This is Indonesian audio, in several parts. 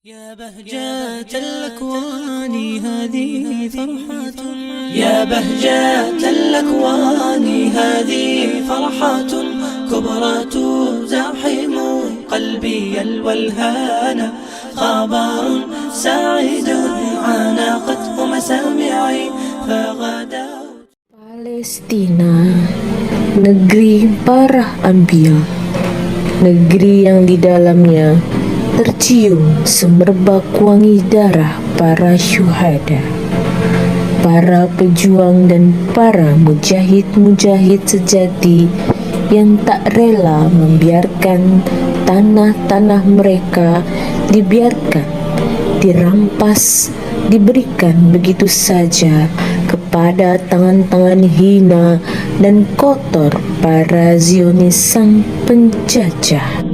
يا بهجة الأكوان هذه فرحة يا بهجة الأكوان هذه فرحة كبرى تزاحم قلبي الولهان خبر سعيد عانقته مسامعي فغدا Palestina, negeri para anbiya, negeri yang di dalamnya tercium semerbak wangi darah para syuhada, para pejuang dan para mujahid-mujahid sejati yang tak rela membiarkan tanah-tanah mereka dibiarkan, dirampas, diberikan begitu saja kepada tangan-tangan hina dan kotor para Zionis sang penjajah.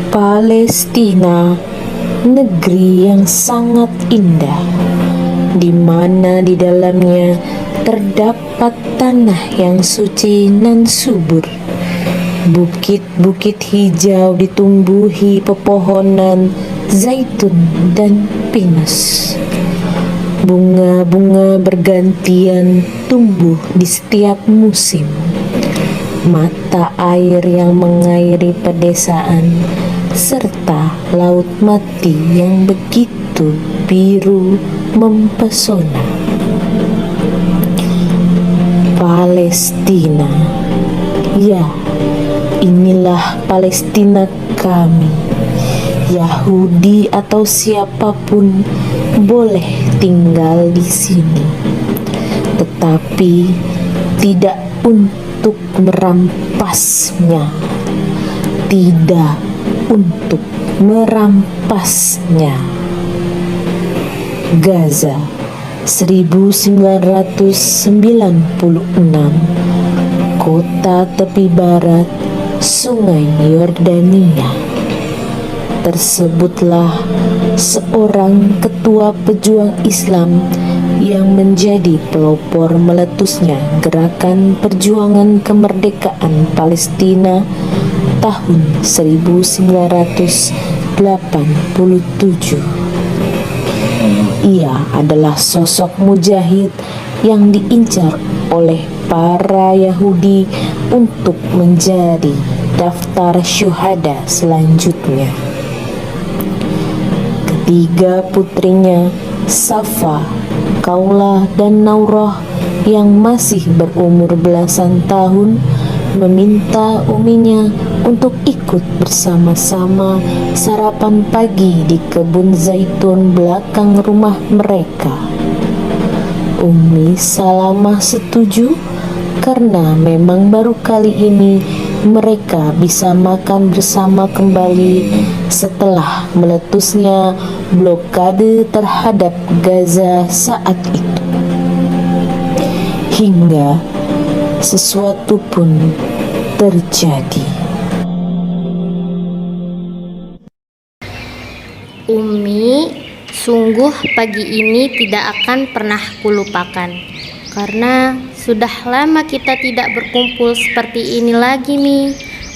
Palestina, negeri yang sangat indah, di mana di dalamnya terdapat tanah yang suci dan subur. Bukit-bukit hijau ditumbuhi pepohonan zaitun dan pinus. Bunga-bunga bergantian tumbuh di setiap musim. Mata air yang mengairi pedesaan serta laut mati yang begitu biru mempesona. Palestina, ya, inilah Palestina kami. Yahudi atau siapapun boleh tinggal di sini, tetapi tidak untuk merampasnya, tidak untuk merampasnya. Gaza 1996, kota tepi barat Sungai Yordania. Tersebutlah seorang ketua pejuang Islam yang menjadi pelopor meletusnya gerakan perjuangan kemerdekaan Palestina tahun 1987. Ia adalah sosok mujahid yang diincar oleh para Yahudi untuk menjadi daftar syuhada selanjutnya. Ketiga putrinya, Safa, Kaula, dan Naurah yang masih berumur belasan tahun meminta uminya untuk ikut bersama-sama sarapan pagi di kebun zaitun belakang rumah mereka. Umi Salamah setuju karena memang baru kali ini mereka bisa makan bersama kembali setelah meletusnya blokade terhadap Gaza saat itu. Hingga sesuatu pun terjadi. Umi, sungguh pagi ini tidak akan pernah kulupakan, karena sudah lama kita tidak berkumpul seperti ini lagi nih.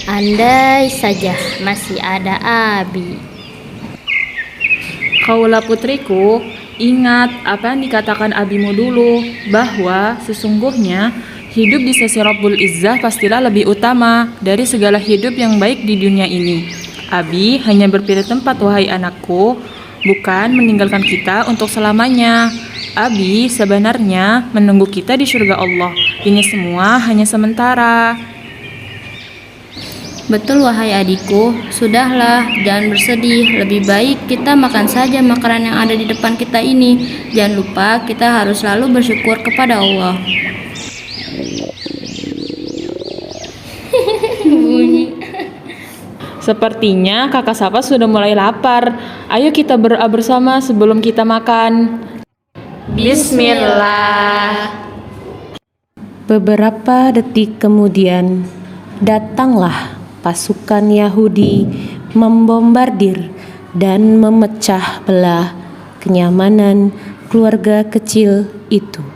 Andai saja masih ada Abi. Kaula putriku, ingat apa yang dikatakan abimu dulu, bahwa sesungguhnya hidup di sisi Rabbul Izzah pastilah lebih utama dari segala hidup yang baik di dunia ini. Abi hanya berpindah tempat, wahai anakku, bukan meninggalkan kita untuk selamanya. Abi sebenarnya menunggu kita di surga Allah. Ini semua hanya sementara. Betul wahai adikku, sudahlah, jangan bersedih. Lebih baik kita makan saja makanan yang ada di depan kita ini. Jangan lupa kita harus selalu bersyukur kepada Allah. Sepertinya kakak Safa sudah mulai lapar. Ayo kita berdoa bersama sebelum kita makan. Bismillah. Beberapa detik kemudian, datanglah pasukan Yahudi membombardir dan memecah belah kenyamanan keluarga kecil itu.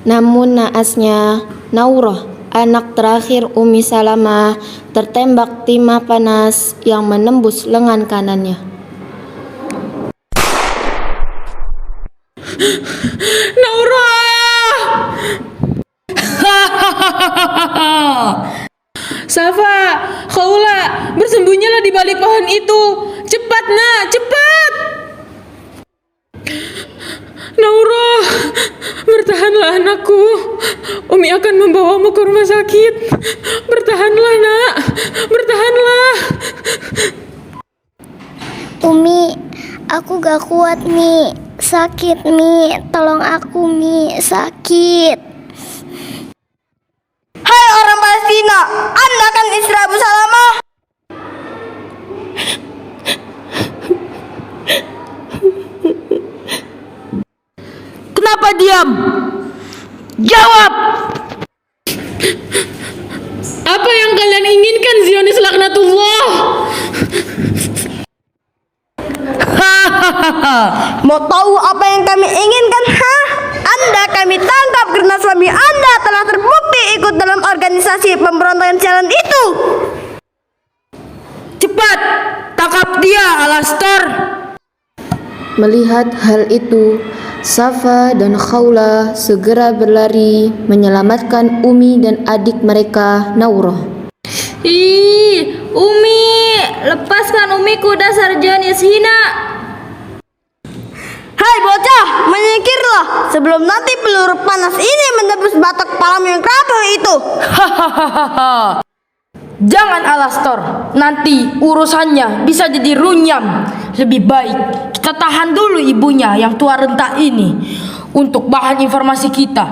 Namun naasnya, Naurah, anak terakhir Umi Salamah, tertembak timah panas yang menembus lengan kanannya. Naurah! Safa, Khawla, bersembunyilah di balik pohon itu. Cepat, nak, cepat! Naurah, bertahanlah anakku. Umi akan membawamu ke rumah sakit. Bertahanlah, nak, bertahanlah. Umi, aku gak kuat Mi, sakit Mi, tolong aku Mi, sakit. Hai orang Palestina, Anda kan istri Abu Salamah? Kenapa diam? Jawab! Apa yang kalian inginkan, Zionis laknatullah? Mau tahu apa yang kami inginkan? Anda kami tangkap karena suami Anda telah terbukti ikut dalam organisasi pemberontakan sialan itu. Cepat, tangkap dia, Alastor. Melihat hal itu, Safa dan Khawla segera berlari menyelamatkan Umi dan adik mereka, Naurah. Ih, Umi, lepaskan Umiku, dasar Zionis hina. Hai bocah, menyingkirlah sebelum nanti peluru panas ini menembus batok kepalamu yang rapuh itu. Jangan Alastor, nanti urusannya bisa jadi runyam. Lebih baik kita tahan dulu ibunya yang tua renta ini untuk bahan informasi kita.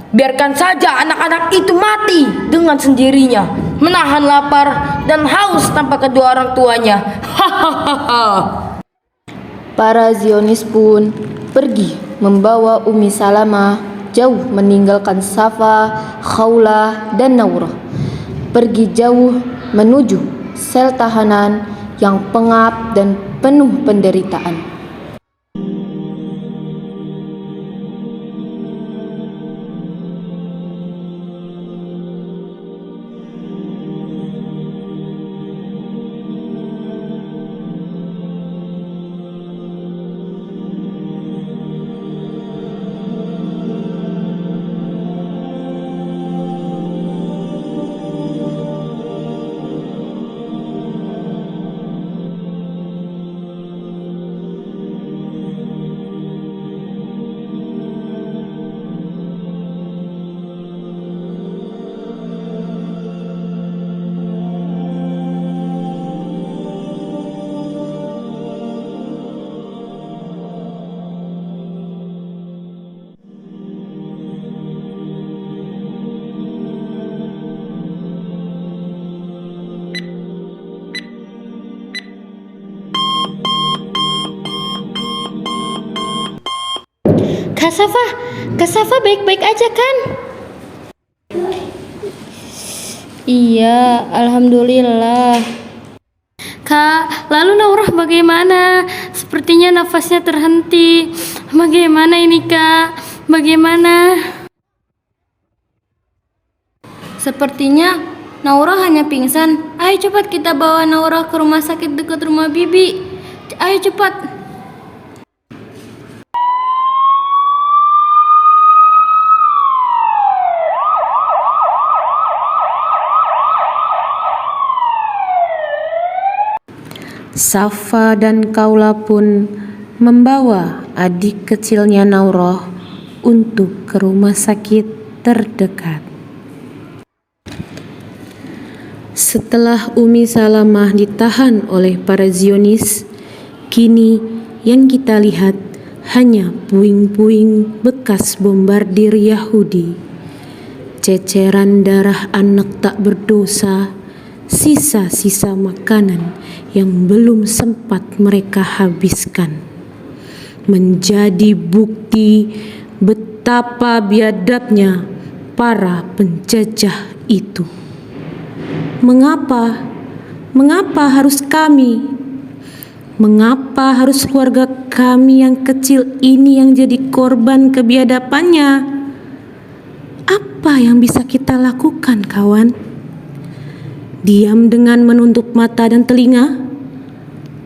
Biarkan saja anak-anak itu mati dengan sendirinya, menahan lapar dan haus tanpa kedua orang tuanya. Para Zionis pun pergi membawa Umi Salamah jauh meninggalkan Safa, Khawla, dan Naurah. Pergi jauh menuju sel tahanan yang pengap dan penuh penderitaan. Kak Safa baik-baik aja kan? Iya, alhamdulillah. Kak, lalu Naurah bagaimana? Sepertinya nafasnya terhenti. Bagaimana ini, Kak? Bagaimana? Sepertinya Naurah hanya pingsan. Ayo cepat kita bawa Naurah ke rumah sakit dekat rumah Bibi. Ayo cepat. Safa dan Khawla pun membawa adik kecilnya Naurah untuk ke rumah sakit terdekat. Setelah Umi Salamah ditahan oleh para Zionis, kini yang kita lihat hanya puing-puing bekas bombardir Yahudi, ceceran darah anak tak berdosa, sisa-sisa makanan yang belum sempat mereka habiskan, menjadi bukti betapa biadabnya para penjajah itu. Mengapa? Mengapa harus kami? Mengapa harus keluarga kami yang kecil ini yang jadi korban kebiadabannya? Apa yang bisa kita lakukan, kawan? Diam dengan menutup mata dan telinga?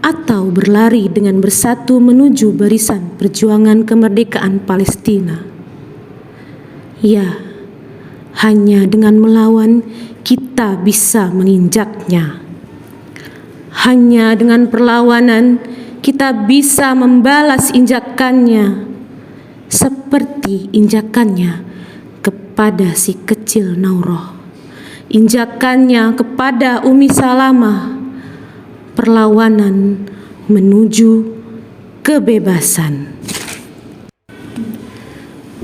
Atau berlari dengan bersatu menuju barisan perjuangan kemerdekaan Palestina? Ya, hanya dengan melawan kita bisa menginjaknya. Hanya dengan perlawanan kita bisa membalas injakannya, seperti injakannya kepada si kecil Naurah, injakannya kepada Umi Salamah, perlawanan menuju kebebasan.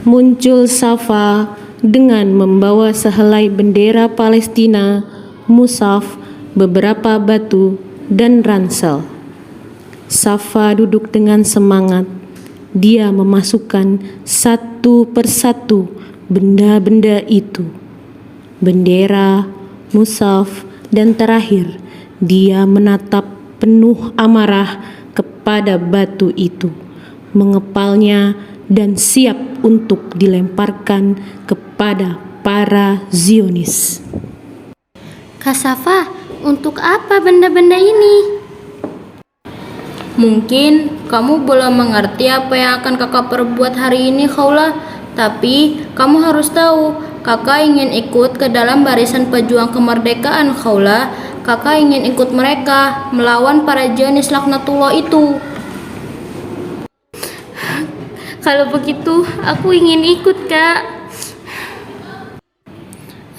Muncul Safa dengan membawa sehelai bendera Palestina, mushaf, beberapa batu, dan ransel. Safa duduk dengan semangat. Dia memasukkan satu persatu benda-benda itu. Bendera, mushaf, dan terakhir dia menatap penuh amarah kepada batu itu, mengepalnya dan siap untuk dilemparkan kepada para Zionis. Kak Safa, untuk apa benda-benda ini? Mungkin kamu belum mengerti apa yang akan kakak perbuat hari ini, Khawla. Tapi kamu harus tahu, kakak ingin ikut ke dalam barisan pejuang kemerdekaan, Khawla. Kakak ingin ikut mereka melawan para Zionis laknatullah itu. Kalau begitu, aku ingin ikut, Kak.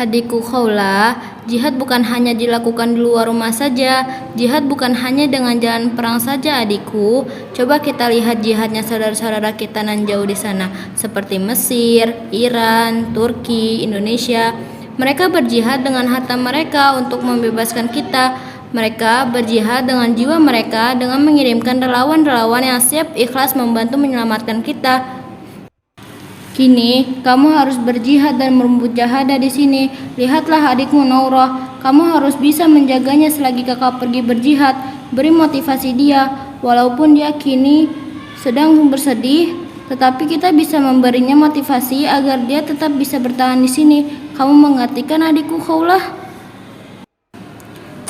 Adikku Khawla, jihad bukan hanya dilakukan di luar rumah saja. Jihad bukan hanya dengan jalan perang saja, adikku. Coba kita lihat jihadnya saudara-saudara kita nan jauh di sana, seperti Mesir, Iran, Turki, Indonesia. Mereka berjihad dengan harta mereka untuk membebaskan kita. Mereka berjihad dengan jiwa mereka dengan mengirimkan relawan-relawan yang siap ikhlas membantu menyelamatkan kita. Kini, kamu harus berjihad dan bermujahadah di sini. Lihatlah adikmu Naurah, kamu harus bisa menjaganya selagi kakak pergi berjihad. Beri motivasi dia, walaupun dia kini sedang bersedih, tetapi kita bisa memberinya motivasi agar dia tetap bisa bertahan di sini. Kamu mengerti kan adikku Khawla?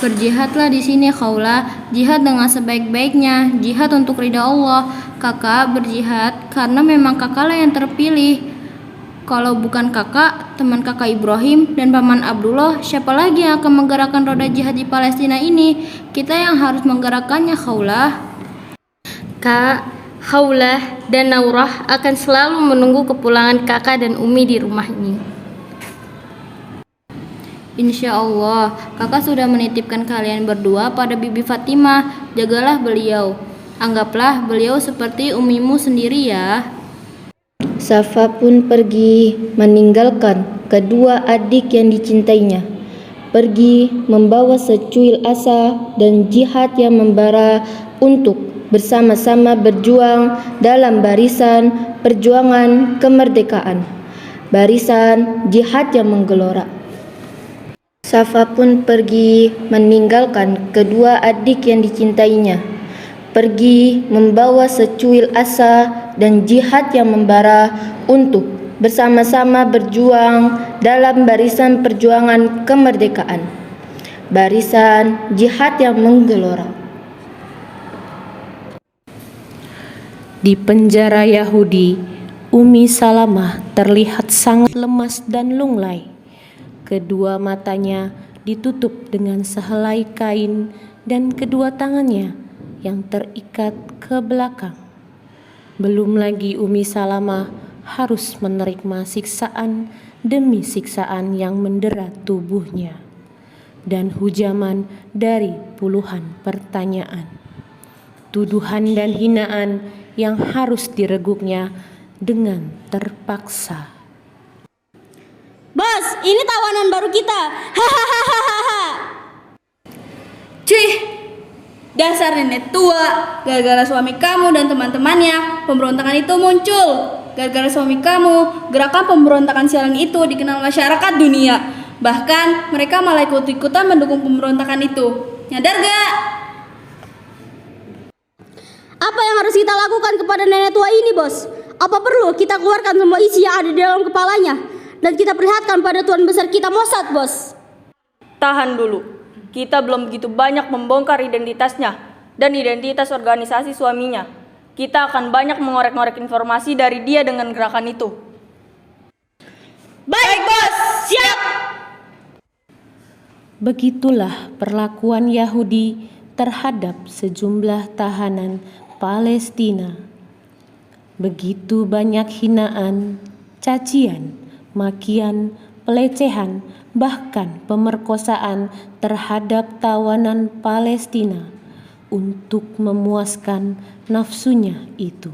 Berjihadlah di sini Khawla, jihad dengan sebaik-baiknya, jihad untuk ridha Allah. Kakak berjihad karena memang kakaklah yang terpilih. Kalau bukan kakak, teman kakak Ibrahim dan paman Abdullah, siapa lagi yang akan menggerakkan roda jihad di Palestina ini? Kita yang harus menggerakkannya, Khawla. Kak, Khawla dan Naurah akan selalu menunggu kepulangan kakak dan Umi di rumah ini. Insya Allah, kakak sudah menitipkan kalian berdua pada Bibi Fatimah. Jagalah beliau. Anggaplah beliau seperti umimu sendiri ya. Safa pun pergi meninggalkan kedua adik yang dicintainya. Pergi membawa secuil asa dan jihad yang membara untuk bersama-sama berjuang dalam barisan perjuangan kemerdekaan. Barisan jihad yang menggelora. Safa pun pergi meninggalkan kedua adik yang dicintainya. Pergi membawa secuil asa dan jihad yang membara untuk bersama-sama berjuang dalam barisan perjuangan kemerdekaan. Barisan jihad yang menggelora. Di penjara Yahudi, Umi Salamah terlihat sangat lemas dan lunglai. Kedua matanya ditutup dengan sehelai kain dan kedua tangannya yang terikat ke belakang. Belum lagi Umi Salamah harus menerima siksaan demi siksaan yang mendera tubuhnya dan hujaman dari puluhan pertanyaan, tuduhan dan hinaan yang harus direguknya dengan terpaksa. Bos, ini tawanan baru kita. Hahaha. Cih, dasar nenek tua. Gara-gara suami kamu dan teman-temannya, pemberontakan itu muncul. Gara-gara suami kamu, gerakan pemberontakan sialan itu dikenal masyarakat dunia. Bahkan mereka malah ikut-ikutan mendukung pemberontakan itu. Nyadar gak? Apa yang harus kita lakukan kepada nenek tua ini, bos? Apa perlu kita keluarkan semua isi yang ada di dalam kepalanya? dan kita perlihatkan pada Tuan besar kita Mossad, bos. Tahan dulu, kita belum begitu banyak membongkar identitasnya dan identitas organisasi suaminya. Kita akan banyak mengorek-ngorek informasi dari dia dengan gerakan itu. Baik, bos. Siap. Begitulah perlakuan Yahudi terhadap sejumlah tahanan Palestina. Begitu banyak hinaan, cacian, makian, pelecehan, bahkan pemerkosaan terhadap tawanan Palestina untuk memuaskan nafsunya itu.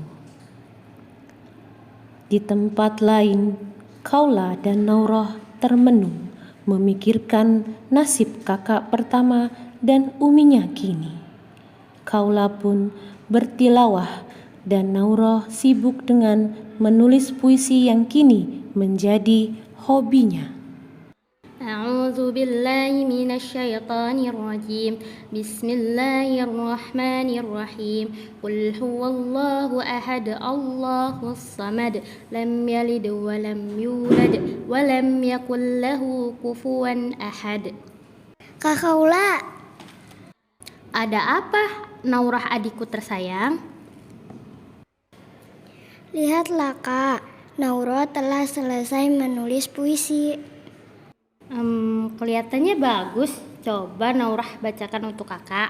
Di tempat lain, Khawla dan Naurah termenung memikirkan nasib kakak pertama dan uminya kini. Khawla pun bertilawah dan Naurah sibuk dengan menulis puisi yang kini menjadi hobinya. A'udzu billahi minasyaitonir rajim. Bismillahirrahmanirrahim. Qul huwallahu ahad, Allahus samad, lam yalid wa lam yulad wa lam yakul lahu kufuwan ahad. Kak Khawla, Ada apa, Naurah adikku tersayang? lihatlah Kak, Naurah telah selesai menulis puisi. Kelihatannya bagus. Coba Naurah bacakan untuk kakak.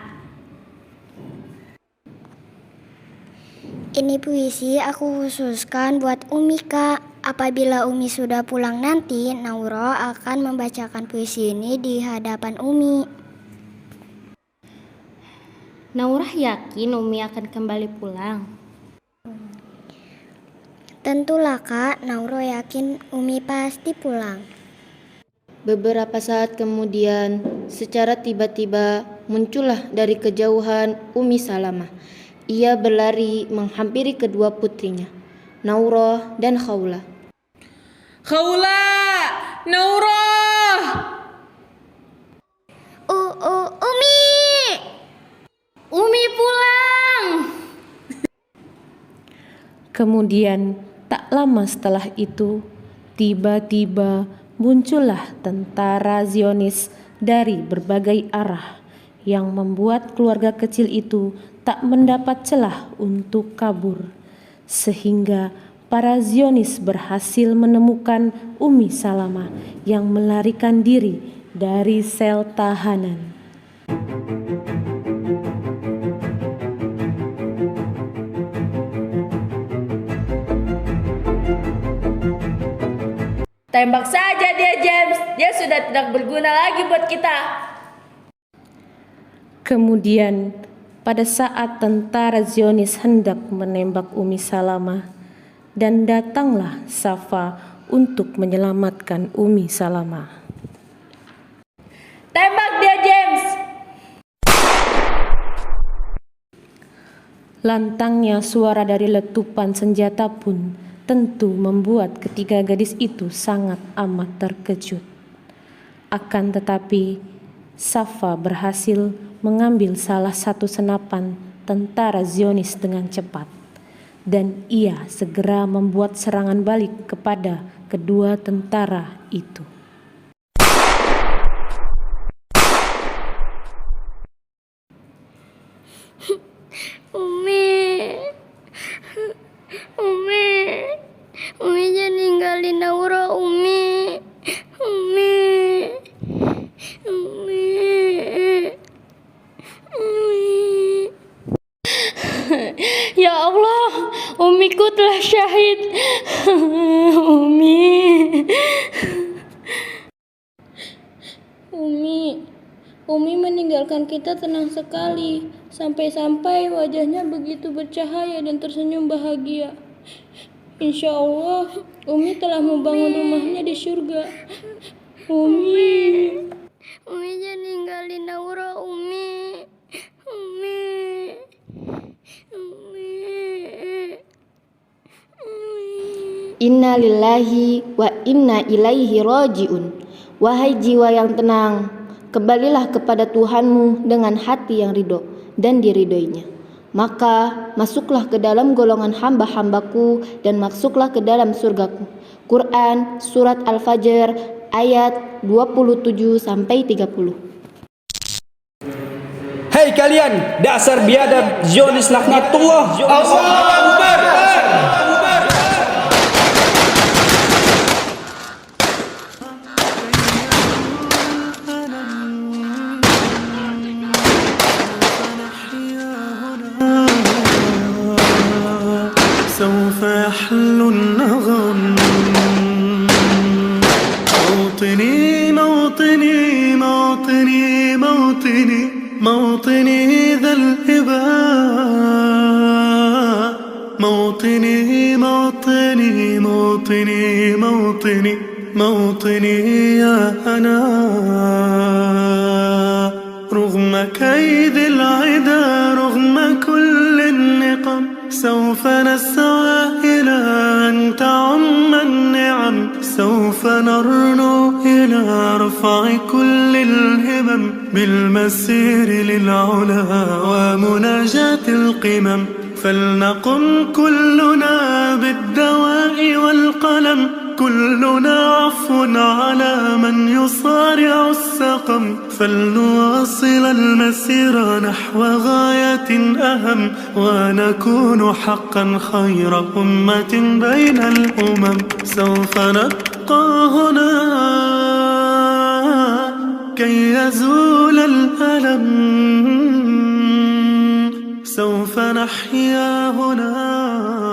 Ini puisi aku khususkan buat Umi Kak. Apabila Umi sudah pulang nanti, Naurah akan membacakan puisi ini di hadapan Umi. Naurah yakin Umi akan kembali pulang? Tentulah Kak, Naurah yakin Umi pasti pulang. Beberapa saat kemudian, secara tiba-tiba muncullah dari kejauhan Umi Salamah. Ia berlari menghampiri kedua putrinya, Naurah dan Khawla. Khawla! Naurah! Umi! Umi pulang! Kemudian tak lama setelah itu, tiba-tiba muncullah tentara Zionis dari berbagai arah yang membuat keluarga kecil itu tak mendapat celah untuk kabur, sehingga para Zionis berhasil menemukan Umi Salamah yang melarikan diri dari sel tahanan. Tembak saja dia, James. Dia sudah tidak berguna lagi buat kita. Kemudian pada saat tentara Zionis hendak menembak Umi Salamah, dan datanglah Safa untuk menyelamatkan Umi Salamah. Tembak dia, James. Lantangnya suara dari letupan senjata pun tentu membuat ketiga gadis itu sangat amat terkejut. Akan tetapi, Safa berhasil mengambil salah satu senapan tentara Zionis dengan cepat, dan ia segera membuat serangan balik kepada kedua tentara itu. Umi jangan ninggalin Naurah, Umi. Ya Allah, Umiku telah syahid. Umi meninggalkan kita tenang sekali. Sampai-sampai wajahnya begitu bercahaya dan tersenyum bahagia. Insya Allah, Umi telah membangun rumahnya di surga. Umi jangan ninggalin Naurah, Umi. Inna lillahi wa inna ilaihi raji'un. Wahai jiwa yang tenang, kembalilah kepada Tuhanmu dengan hati yang ridho dan diridhoinya. Maka masuklah ke dalam golongan hamba-hambaku dan masuklah ke dalam surgaku. Quran Surat Al-Fajr ayat 27-30. Hei kalian, dasar biadab Zionis laknatullah. Allahu Akbar. سوف يحلو النغم موطني موطني موطني موطني موطني ذا الإباء موطني موطني موطني موطني موطني يا أنا رغم كيد العدا رغم كل النقم سوف نسعى إلى أن تعم النعم سوف نرنو إلى رفع كل الهمم بالمسير للعلا ومناجاة القمم فلنقم كلنا بالدواء والقلم كلنا عفو على من يصارع السقم فلنواصل المسير نحو غاية أهم ونكون حقا خير أمة بين الأمم سوف نبقى هنا كي يزول الألم سوف نحيا هنا